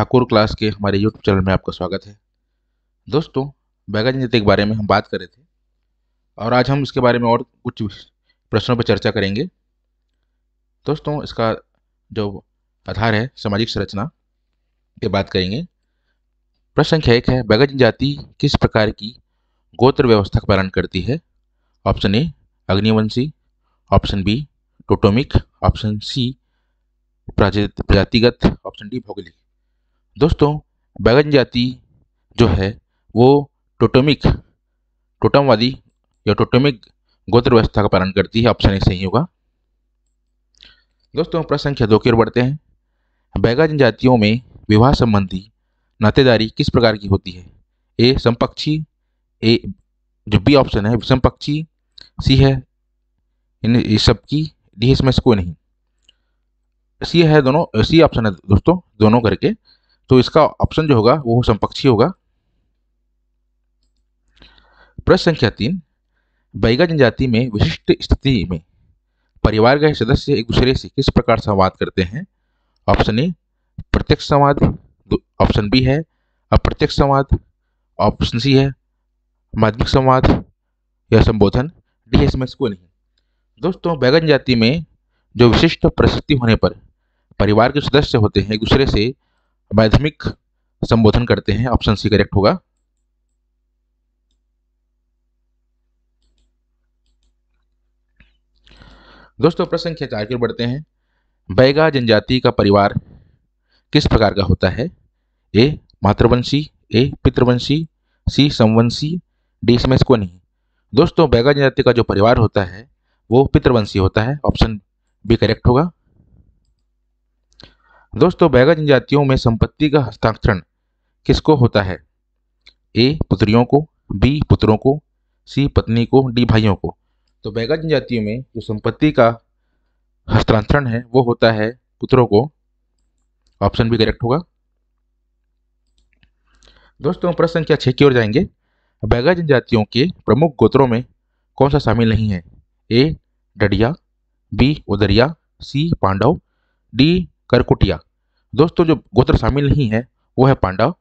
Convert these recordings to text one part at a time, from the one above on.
Thakur class के हमारे YouTube channel में आपका स्वागत है। दोस्तों, बैगा जनजाति के बारे में हम बात कर रहे थे और आज हम इसके बारे में और कुछ प्रश्नों पर चर्चा करेंगे। दोस्तों, इसका जो आधार है सामाजिक संरचना पे बात करेंगे। प्रश्न संख्या 1 है, बैगा जनजाति किस प्रकार की गोत्र व्यवस्था का पालन करती है? ऑप्शन ए अग्निवंशी, option B totemic, option C प्रजातिगत, ऑप्शन डी भौगोलिक। दोस्तों, बैगा जनजाति जो है वो टोटमवादी या टोटमिक गोत्र व्यवस्था का पालन करती है। ऑप्शन ए सही होगा। दोस्तों, प्रश्न संख्या 2 की ओर बढ़ते हैं। बैगा जनजातियों में विवाह संबंधी नातेदारी किस प्रकार की होती है? ए समपक्षी, ए जो बी ऑप्शन है विषम पक्षी, सी है इन सब की, डी इसमें से कोई नहीं। सी है दोनों, सी ऑप्शन है दोस्तों दोनों करके, तो इसका ऑप्शन जो होगा वो समपक्षी होगा। प्रश्न संख्या 3, बैगा जनजाति में विशिष्ट स्थिति में परिवार के सदस्य एक दूसरे से किस प्रकार संवाद करते हैं? ऑप्शन ए प्रत्यक्ष संवाद, ऑप्शन बी है अप्रत्यक्ष संवाद, ऑप्शन सी है माध्यमिक संवाद या संबोधन, डी इसमें से कोई नहीं। दोस्तों, बैगा जनजाति में जो विशिष्ट परिस्थिति होने पर परिवार के सदस्य होते हैं एक दूसरे से माध्यमिक संबोधन करते हैं। ऑप्शन सी करेक्ट होगा। दोस्तों, प्रश्न संख्या 4 की ओर बढ़ते हैं। बैगा जनजाति का परिवार किस प्रकार का होता है? ए मातृवंशी, ए पितृवंशी, सी समवंशी, डी इसमें से कोई नहीं। दोस्तों, बैगा जनजाति का जो परिवार होता है वो पितृवंशी होता है। ऑप्शन बी करेक्ट होगा। दोस्तों, बैगा जनजातियों में संपत्ति का हस्तांतरण किसको होता है? ए पुत्रियों को, बी पुत्रों को, सी पत्नी को, डी भाइयों को। तो बैगा जनजातियों में जो संपत्ति का हस्तांतरण है वो होता है पुत्रों को। ऑप्शन बी करेक्ट होगा। दोस्तों, प्रश्न संख्या 6 की ओर जाएंगे। बैगा जनजातियों के प्रमुख गोत्रों में कौन सा शामिल नहीं है? A Dadiya, B Udariya, C Pandav, D Karkutiya. दोस्तों, जो गोत्र शामिल नहीं है वो है Pandav.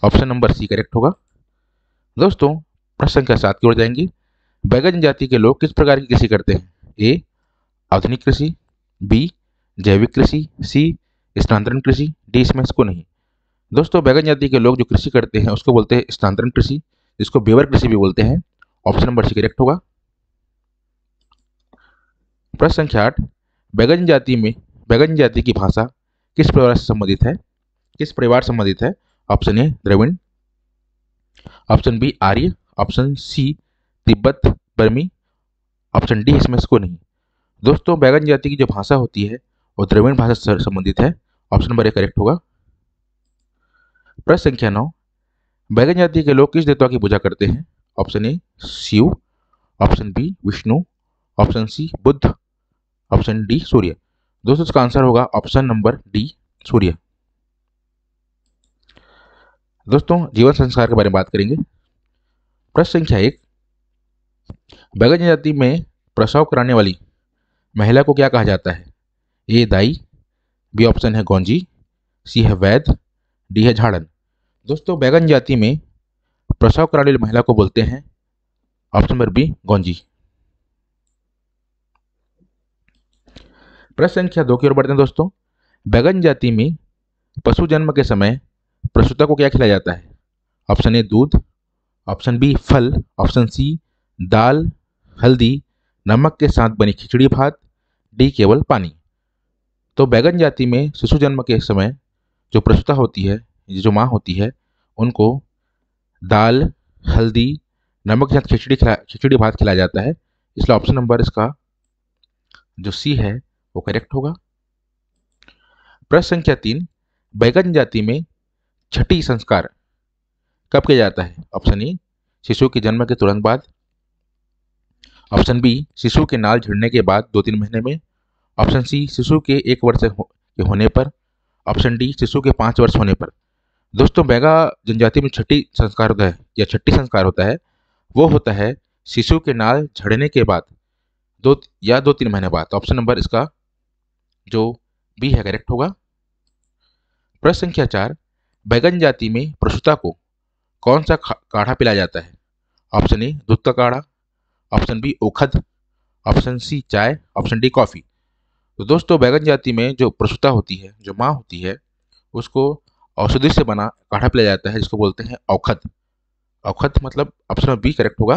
Option number C correct होगा। दोस्तों, प्रश्न संख्या 7 की ओर जाएंगे। बैगा जनजाति के लोग किस प्रकार की कृषि करते हैं? ए आधुनिक कृषि, बी जैविक कृषि, सी स्थानांतरण कृषि, डी इसमें से कोई नहीं। दोस्तों, बैगा जनजाति के लोग जो कृषि करते हैं उसको बोलते हैं स्थानांतरण कृषि, जिसको बेवर कृषि भी बोलते हैं। ऑप्शन नंबर सी करेक्ट होगा। प्रश्न संख्या 8, बैगा जनजाति की भाषा किस परिवार से संबंधित है? किस परिवार संबंधित है? Option A Dravid, option B Arya, option C Tibbat Burmi, option D इसमें से कोई नहीं। दोस्तों, बैगा जनजाति की जो भाषा होती है वो द्रविड़ भाषा से संबंधित है। ऑप्शन नंबर ए करेक्ट होगा। प्रश्न संख्या 9, बैगा जनजाति के लोग किस देवता की पूजा करते हैं? Option A Shiva, option B Vishnu, option C Buddha, option D Surya. दोस्तों, इसका आंसर होगा ऑप्शन नंबर डी सूर्य। दोस्तों, जीवन संस्कार के बारे में बात करेंगे। प्रश्न संख्या 1, बैगा जनजाति में प्रसव कराने वाली महिला को क्या कहा जाता है? ए दाई, बी ऑप्शन है गौंजी, सी है वैद्य, डी है झाड़न। दोस्तों, बैगा जनजाति में प्रसव कराने वाली महिला को बोलते हैं ऑप्शन नंबर बी गौंजी। प्रश्न संख्या 2 की ओर बढ़ते हैं। दोस्तों, बैगा जनजाति में पशु जन्म के समय प्रसूता को क्या खिलाया जाता है? ऑप्शन ए दूध, ऑप्शन बी फल, ऑप्शन सी दाल हल्दी नमक के साथ बनी खिचड़ी भात, डी केवल पानी। तो बैगा जनजाति में शिशु जन्म के समय जो प्रसूता होती है, जो माँ होती है, उनको दाल हल्दी नमक के साथ खिचड़ी भात खिलाया जाता है। इसलिए ऑप्शन नंबर इसका जो सी है वो करेक्ट होगा। प्रश्न संख्या 3, बैगा जनजाति में छठी संस्कार कब किया जाता है? ऑप्शन ए शिशु के जन्म के तुरंत बाद, ऑप्शन बी शिशु के नाल झड़ने के बाद 2-3 महीने में, ऑप्शन सी शिशु के 1 वर्ष के होने पर, ऑप्शन डी शिशु के 5 वर्ष होने पर। दोस्तों, बैगा जनजाति में छठी संस्कार होता है या छठी संस्कार होता है वो होता है शिशु के नाल झड़ने के बाद 2-3 महीने बाद। ऑप्शन नंबर इसका जो बी है करेक्ट होगा। प्रश्न संख्या 4, बैगन जाति में प्रसूता को कौन सा काढ़ा पिलाया जाता है? ऑप्शन ए दूध का काढ़ा, ऑप्शन बी ओखद, ऑप्शन सी चाय, ऑप्शन डी कॉफी। तो दोस्तों बैगन जाति में जो प्रसूता होती है, जो माँ होती है, उसको औषधि से बना काढ़ा पिलाया जाता है जिसको बोलते हैं औखद। औखद मतलब ऑप्शन बी करेक्ट होगा।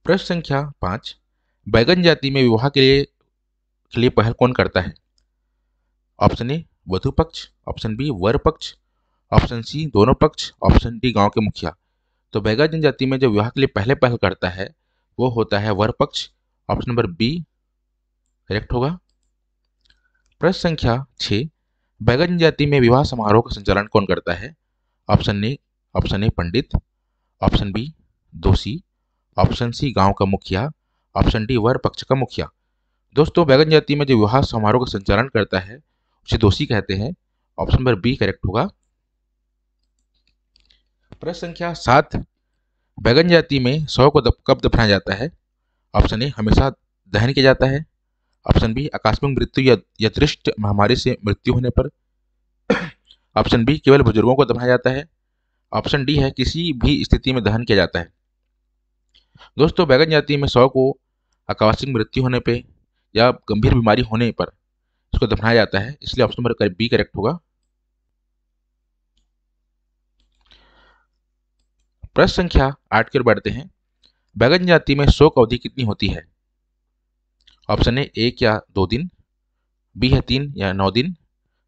प्रश्न संख्या 5, बैगन जाति में विवाह के लिए पहल कौन करता है? ऑप्शन ए वधु पक्ष, ऑप्शन बी वर पक्ष, ऑप्शन सी दोनों पक्ष, ऑप्शन डी गांव के मुखिया। तो बैगन जनजाति में जो विवाह के लिए पहले पहल करता है वो होता है वर पक्ष। ऑप्शन नंबर बी करेक्ट होगा। प्रश्न संख्या 6, बैगन जनजाति में विवाह समारोह का संचालन कौन करता है? ऑप्शन ए पंडित, ऑप्शन बी दोषी, ऑप्शन सी गांव का मुखिया, ऑप्शन डी वर पक्ष का मुखिया। दोस्तों बैगन जाति में जो विवाह समारोह का संचालन करता है उसे दोषी कहते हैं। ऑप्शन नंबर बी करेक्ट होगा। प्रश्न संख्या 7, बैगन जाति में शव को कब दफनाया जाता है? ऑप्शन ए हमेशा दहन किया जाता है, ऑप्शन बी आकस्मिक मृत्यु या दृष्ट महामारी से मृत्यु होने पर, ऑप्शन बी केवल बुजुर्गों को दफनाया जाता है, ऑप्शन डी है किसी भी स्थिति में दहन किया जाता है। दोस्तों बैगन जाति में शव को आकस्मिक मृत्यु होने पर या गंभीर बीमारी होने पर इसको दफनाया जाता है, इसलिए ऑप्शन नंबर बी करेक्ट होगा। प्रश्न संख्या 8 की ओर बढ़ते हैं। बैगन जाति में शोक अवधि कितनी होती है? ऑप्शन ए 1 या 2 दिन, बी है 3 या 9 दिन,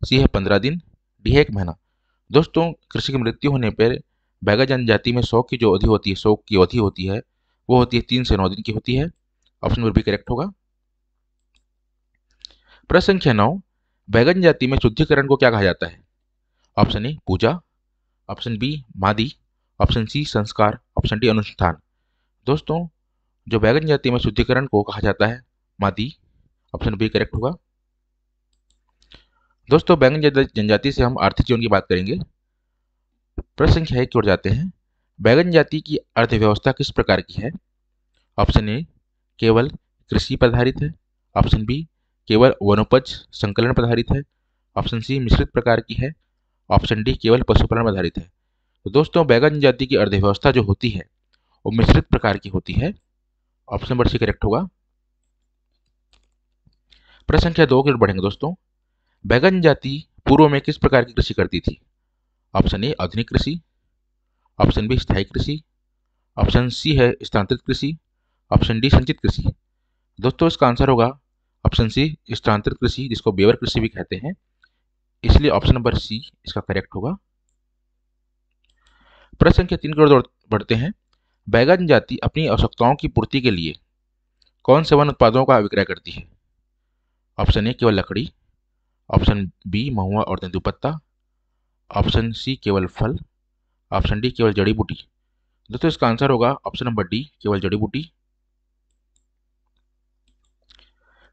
सी है 15 दिन, डी है 1 महीना। दोस्तों कृषि की मृत्यु होने पर बैगन जनजाति में शोक की जो अवधि होती है, शोक की अवधि होती है वो होती है 3 से 9 दिन की होती है। ऑप्शन नंबर बी करेक्ट होगा। प्रश्न संख्या 9, बैगन जाति में शुद्धिकरण को क्या कहा जाता है? ऑप्शन ए पूजा, ऑप्शन बी मादी, ऑप्शन सी संस्कार, ऑप्शन डी अनुष्ठान। दोस्तों जो बैगन जाति में शुद्धिकरण को कहा जाता है मादी, ऑप्शन बी करेक्ट होगा। दोस्तों बैगन जनजाति से हम आर्थिक जीवन की बात करेंगे। प्रश्न संख्या 1 की ओर जाते हैं। बैगन जाति की अर्थव्यवस्था किस प्रकार की है? ऑप्शन ए केवल कृषि पर आधारित है, ऑप्शन बी केवल वनोपज संकलन पर आधारित है, ऑप्शन सी मिश्रित प्रकार की है, ऑप्शन डी केवल पशुपालन पर आधारित है। तो दोस्तों बैगन जाति की अर्थव्यवस्था जो होती है वो मिश्रित प्रकार की होती है। ऑप्शन नंबर सी करेक्ट होगा। प्रश्न संख्या 2 की ओर बढ़ेंगे दोस्तों। बैगन जाति पूर्व में किस प्रकार की कृषि करती थी? ऑप्शन ए आधुनिक कृषि, ऑप्शन बी स्थायी कृषि, ऑप्शन सी है स्थानांतरित कृषि, ऑप्शन डी संचित कृषि। दोस्तों इसका आंसर होगा ऑप्शन सी स्थानांतरित कृषि, जिसको बेवर कृषि भी कहते हैं, इसलिए ऑप्शन नंबर सी इसका करेक्ट होगा। प्रश्न संख्या 3 की ओर बढ़ते हैं। बैगन जाति अपनी आवश्यकताओं की पूर्ति के लिए कौन से वन उत्पादों का विक्रय करती है? ऑप्शन ए केवल लकड़ी, ऑप्शन बी महुआ और तेंदुपत्ता, ऑप्शन सी केवल फल, ऑप्शन डी केवल जड़ी बूटी। दोस्तों इसका आंसर होगा ऑप्शन नंबर डी केवल जड़ी बूटी।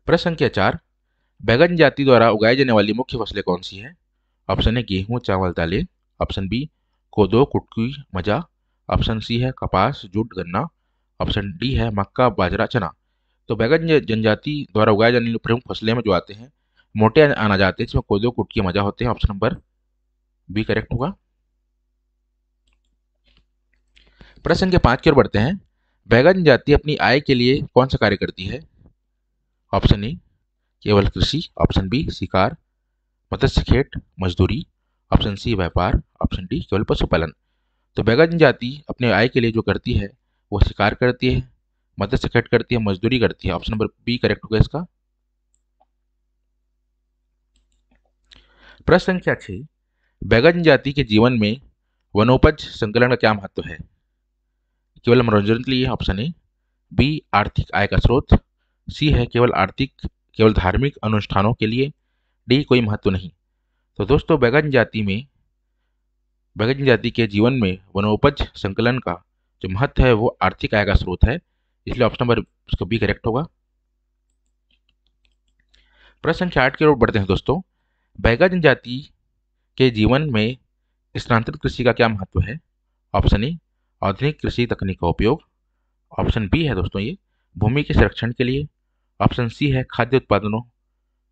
प्रश्न संख्या 4, बैगन जाति द्वारा उगाई जाने वाली मुख्य फसलें कौन सी है? ऑप्शन ए गेहूं चावल दालें, ऑप्शन बी कोदो कुटकी मजा, ऑप्शन सी है कपास जूट गन्ना, ऑप्शन डी है मक्का बाजरा चना। तो बैगन जनजाति द्वारा उगाए जाने वाली प्रमुख फसलें में जो आते हैं मोटे अनाज आते हैं, जिसमें कोदो कुटकी मजा होते हैं। ऑप्शन नंबर बी करेक्ट होगा। प्रश्न संख्या 5 की ओर बढ़ते हैं। बैगन जाति अपनी आय के लिए कौन सा कार्य करती है? ऑप्शन ए केवल कृषि, ऑप्शन बी शिकार, मत्स्य खेत, मजदूरी, ऑप्शन सी व्यापार, ऑप्शन डी केवल पशुपालन। तो बैगन जाति अपने आय के लिए जो करती है वो शिकार करती है, मत्स्य खेत करती है, मजदूरी करती है। ऑप्शन नंबर बी करेक्ट होगा इसका। प्रश्न संख्या 6, बैगन जाति के जीवन में वनोपज संकलन का क्या महत्व है? केवल मनोरंजन के लिए, ऑप्शन ए, बी आर्थिक आय का स्रोत, सी है केवल धार्मिक अनुष्ठानों के लिए, डी कोई महत्व नहीं। तो दोस्तों बैगन जाति के जीवन में वनोपज संकलन का जो महत्व है वो आर्थिक आय का स्रोत है, इसलिए ऑप्शन नंबर उसको बी करेक्ट होगा। प्रश्न संख्या 8 की ओर बढ़ते हैं दोस्तों। बैगन जाति के जीवन में स्थानांतरित कृषि का क्या महत्व है? ऑप्शन ए आधुनिक कृषि तकनीक का उपयोग, ऑप्शन बी है दोस्तों ये भूमि के संरक्षण के लिए, ऑप्शन सी है खाद्य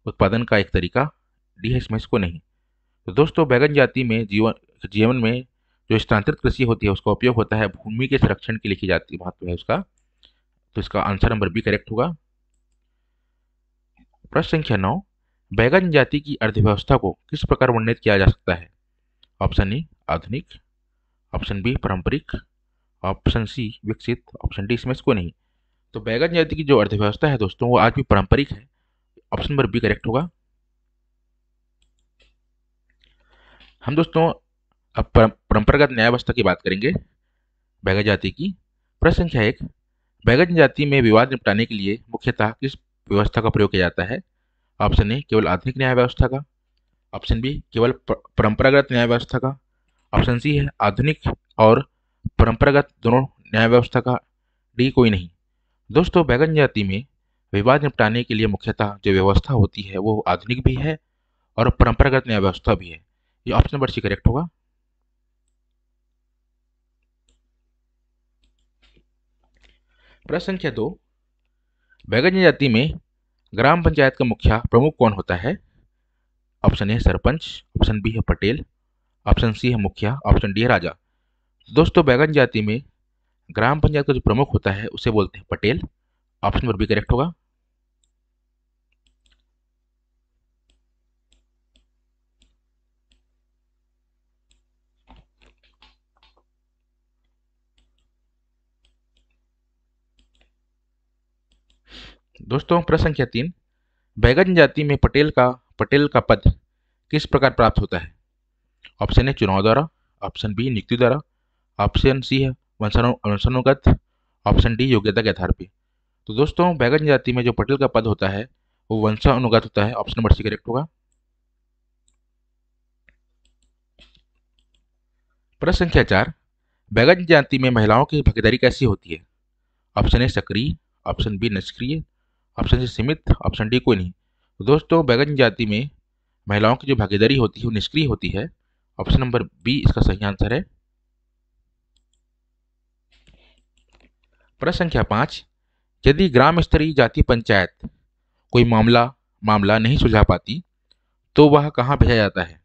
उत्पादन का एक तरीका, डी है इसमें इसको नहीं। तो दोस्तों बैगन जाति में जीवन में जो स्थानांतरित कृषि होती है उसका उपयोग होता है भूमि के संरक्षण के लिए की जाती है, महत्व है उसका। तो इसका आंसर नंबर बी करेक्ट होगा। प्रश्न संख्या 9, बैगन जाति की अर्थव्यवस्था को किस प्रकार वर्णित किया जा सकता है? ऑप्शन ए आधुनिक, ऑप्शन बी पारंपरिक, ऑप्शन सी विकसित, ऑप्शन डी इसमें इसको नहीं। तो बैगन जाति की जो अर्थव्यवस्था है दोस्तों वो आज भी पारंपरिक है, ऑप्शन नंबर बी करेक्ट होगा। हम दोस्तों अब परंपरागत न्याय व्यवस्था की बात करेंगे बैगन जाति की। प्रश्न संख्या 1, बैगन जाति में विवाद निपटाने के लिए मुख्यतः किस व्यवस्था का प्रयोग किया जाता है? ऑप्शन ए केवल आधुनिक न्याय व्यवस्था का, ऑप्शन बी केवल परंपरागत न्याय व्यवस्था का, ऑप्शन सी है आधुनिक और परंपरागत दोनों न्याय व्यवस्था का, डी कोई नहीं। दोस्तों बैगन जाति में विवाद निपटाने के लिए मुख्यतः जो व्यवस्था होती है वो आधुनिक भी है और परंपरागत न्याय व्यवस्था भी है। ये ऑप्शन नंबर सी करेक्ट होगा। प्रश्न संख्या 2, बैगन जाति में ग्राम पंचायत का मुखिया प्रमुख कौन होता है? Option A sarpanch, option B है पटेल, ऑप्शन सी है मुखिया, ऑप्शन डी है राजा। दोस्तों बैगन जाति में ग्राम पंचायत का जो प्रमुख होता है उसे बोलते हैं Patel, option number B correct होगा। दोस्तों प्रश्न संख्या 3, बैगन जाति में पटेल का पद किस प्रकार प्राप्त होता है? ऑप्शन ए चुनाव द्वारा, ऑप्शन बी नियुक्ति द्वारा, ऑप्शन सी है वंशानुगत, ऑप्शन डी योग्यता के आधार पे। तो दोस्तों बैगन जाति में जो पटेल का पद होता है वो वंशानुगत होता है, ऑप्शन नंबर सी करेक्ट होगा। प्रश्न संख्या 4, बैगन जाति में महिलाओं की भागीदारी कैसी होती है? ऑप्शन ए सक्रिय, ऑप्शन बी निष्क्रिय, ऑप्शन सी सीमित, ऑप्शन डी कोई नहीं। तो दोस्तों बैगन जाति में महिलाओं की जो भागीदारी होती है वो निष्क्रिय होती है, ऑप्शन नंबर बी इसका सही आंसर है। प्रश्न संख्या 5, यदि ग्राम स्तरीय जाति पंचायत कोई मामला नहीं सुलझा पाती तो वह कहाँ भेजा जाता है?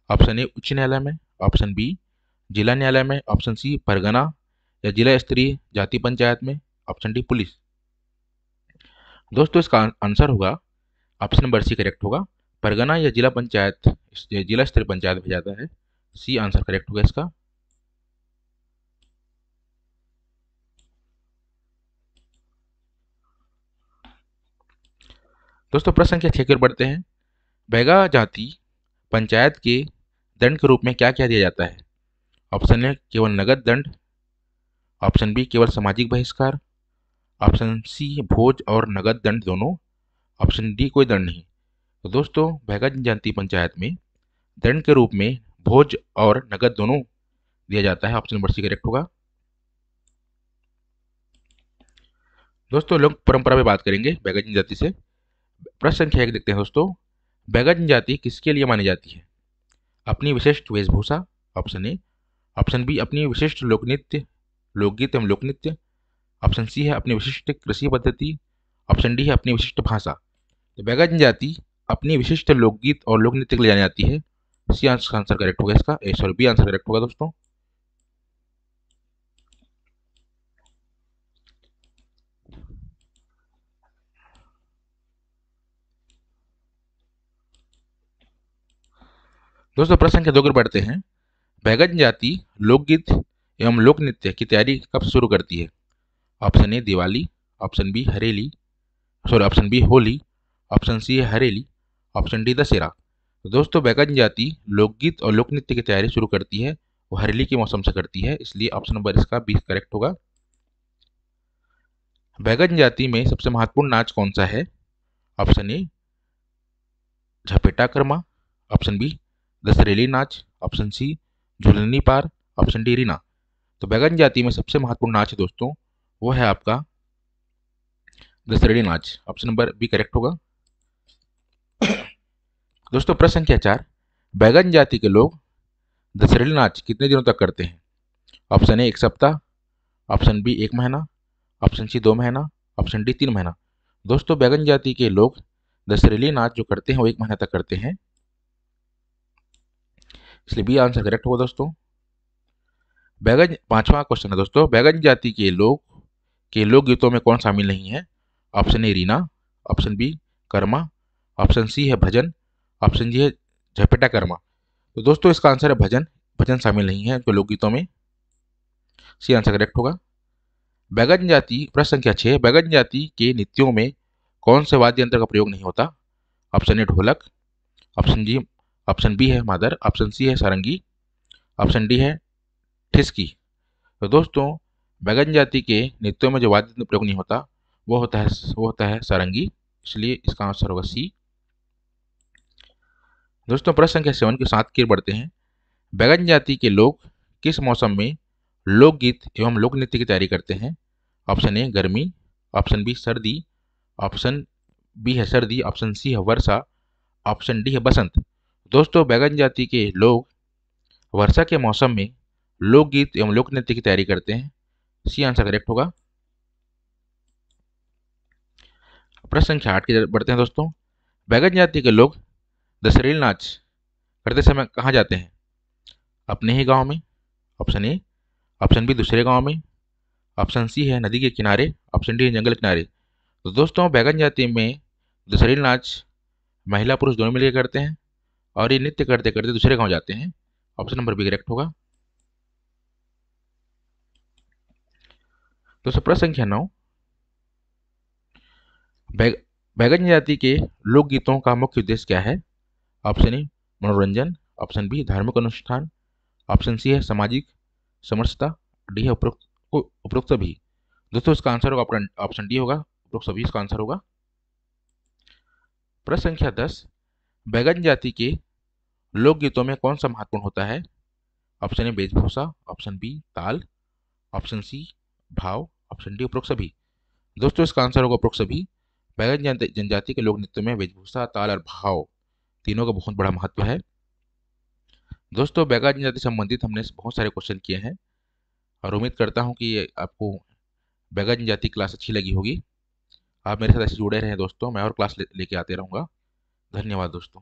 ऑप्शन ए उच्च न्यायालय में, ऑप्शन बी जिला न्यायालय में, ऑप्शन सी परगना या जिला स्तरीय जाति पंचायत में, ऑप्शन डी पुलिस। दोस्तों इसका आंसर होगा ऑप्शन नंबर सी करेक्ट होगा, परगना या जिला स्तरीय पंचायत भेजा जाता है, सी आंसर करेक्ट होगा इसका। दोस्तों प्रश्न संख्या 6 की ओर बढ़ते हैं। बैगा जाति पंचायत के दंड के रूप में क्या क्या दिया जाता है? ऑप्शन ए केवल नगद दंड, ऑप्शन बी केवल सामाजिक बहिष्कार, ऑप्शन सी भोज और नगद दंड दोनों, ऑप्शन डी कोई दंड नहीं। तो दोस्तों बैगा जनजाति पंचायत में दंड के रूप में भोज और नगद दोनों दिया जाता है, ऑप्शन नंबर सी करेक्ट होगा। दोस्तों लोक परंपरा में बात करेंगे बैगा जनजाति से। प्रश्न संख्या 1 देखते हैं दोस्तों, बैगा जनजाति किसके लिए मानी जाती है? अपनी विशिष्ट वेशभूषा, ऑप्शन ए, ऑप्शन बी अपनी विशिष्ट लोकगीत एवं लोकनृत्य, ऑप्शन सी है अपनी विशिष्ट कृषि पद्धति, ऑप्शन डी है अपनी विशिष्ट भाषा। तो बैगा जनजाति अपनी विशिष्ट लोकगीत और लोकनृत्य के लिए जानी जाती है, सी आंसर करेक्ट होगा इसका, सॉरी बी आंसर करेक्ट होगा दोस्तों। दोस्तों प्रश्न संख्या 2 की ओर बढ़ते हैं। बैगा जनजाति लोकगीत एवं लोक नृत्य की तैयारी कब शुरू करती है? Option A Diwali, option B option B Holi, option C है हरेली, ऑप्शन डी दशहरा। तो दोस्तों बैगा जनजाति लोकगीत और लोक नृत्य की तैयारी शुरू करती है वो हरेली के मौसम से करती है, इसलिए ऑप्शन नंबर इसका बी करेक्ट होगा। बैगा जनजाति में सबसे महत्वपूर्ण नाच कौन सा है? Option A Jhapeta Karma, option B दशहरेली नाच, ऑप्शन सी झूलनी पार, ऑप्शन डी रीना। तो बैगा जनजाति में सबसे महत्वपूर्ण नाच है दोस्तों वो है आपका दशहरेली नाच, ऑप्शन नंबर बी करेक्ट होगा। दोस्तों प्रश्न संख्या 4, बैगा जनजाति के लोग दशहरेली नाच कितने दिनों तक करते हैं? ऑप्शन ए 1 सप्ताह, ऑप्शन बी 1 महीना, ऑप्शन सी 2 महीना, ऑप्शन डी 3 महीना। दोस्तों बैगा जनजाति के लोग दशहरेली नाच जो करते हैं वो 1 महीना तक करते हैं, इसलिए बी आंसर करेक्ट होगा दोस्तों। बैगन, पांचवा क्वेश्चन है दोस्तों, बैगन जाति के लोकगीतों में कौन शामिल नहीं है? Option A Reena, option B Karma, option C है भजन, ऑप्शन जी है झपेटा कर्मा। तो दोस्तों इसका आंसर है भजन। भजन शामिल नहीं है उनके लोकगीतों में। सी आंसर करेक्ट होगा। बैगन जाति, प्रश्न संख्या 6, बैगन जाति के नृत्यों में कौन से वाद्य यंत्र का प्रयोग नहीं होता? ऑप्शन ए ढोलक, ऑप्शन जी, ऑप्शन बी है मादर, ऑप्शन सी है सारंगी, ऑप्शन डी है ठिसकी। तो दोस्तों बैगन जाति के नृत्यों में जो वाद्य यंत्र प्रयोग नहीं होता वो होता है सारंगी, इसलिए इसका आंसर होगा सी। दोस्तों प्रश्न संख्या 7 के साथ की ओर बढ़ते हैं। बैगन जाति के लोग किस मौसम में लोकगीत एवं लोक नृत्य की तैयारी करते हैं? ऑप्शन ए गर्मी, ऑप्शन बी सर्दी, ऑप्शन बी है सर्दी, ऑप्शन सी है वर्षा, ऑप्शन डी है बसंत। दोस्तों बैगन जाति के लोग वर्षा के मौसम में लोकगीत एवं लोक नृत्य की तैयारी करते हैं। सी आंसर करेक्ट होगा। प्रश्न संख्या 8 की तरफ बढ़ते हैं दोस्तों। बैगन जाति के लोग दशहरेल नाच करते समय कहाँ जाते हैं? अपने ही गांव में, ऑप्शन ए, ऑप्शन बी दूसरे गांव में, ऑप्शन सी है नदी के किनारे, ऑप्शन डी है जंगल किनारे। तो दोस्तों बैगन जाति में दशहरेल नाच महिला पुरुष दोनों मिलकर करते हैं और ये नृत्य करते करते दूसरे गांव जाते हैं। ऑप्शन नंबर बी करेक्ट होगा। दोस्तों प्रश्न संख्या 9, बैगन जाति के लोकगीतों का मुख्य उद्देश्य क्या है? ऑप्शन ए मनोरंजन, ऑप्शन बी धार्मिक अनुष्ठान, ऑप्शन सी है सामाजिक समरसता, डी है उपरोक्त सभी। दोस्तों इसका आंसर होगा ऑप्शन डी होगा, उपरोक्त सभी इसका आंसर होगा। प्रश्न संख्या 10, बैगन जाति के लोकगीतों में कौन सा महत्वपूर्ण होता है? ऑप्शन ए वेशभूषा, ऑप्शन बी ताल, ऑप्शन सी भाव, ऑप्शन डी उपरोक्त सभी। दोस्तों इसका आंसर होगा उपरोक्त सभी। बैगन जनजाति के लोक नृत्य में वेशभूषा, ताल और भाव तीनों का बहुत बड़ा महत्व है। दोस्तों बैगन जनजाति संबंधित हमने बहुत सारे क्वेश्चन किए हैं और उम्मीद करता हूँ कि आपको बैगन जनजाति क्लास अच्छी लगी होगी। आप मेरे साथ ऐसे जुड़े रहें दोस्तों, मैं और क्लास लेके आते रहूँगा। धन्यवाद दोस्तों।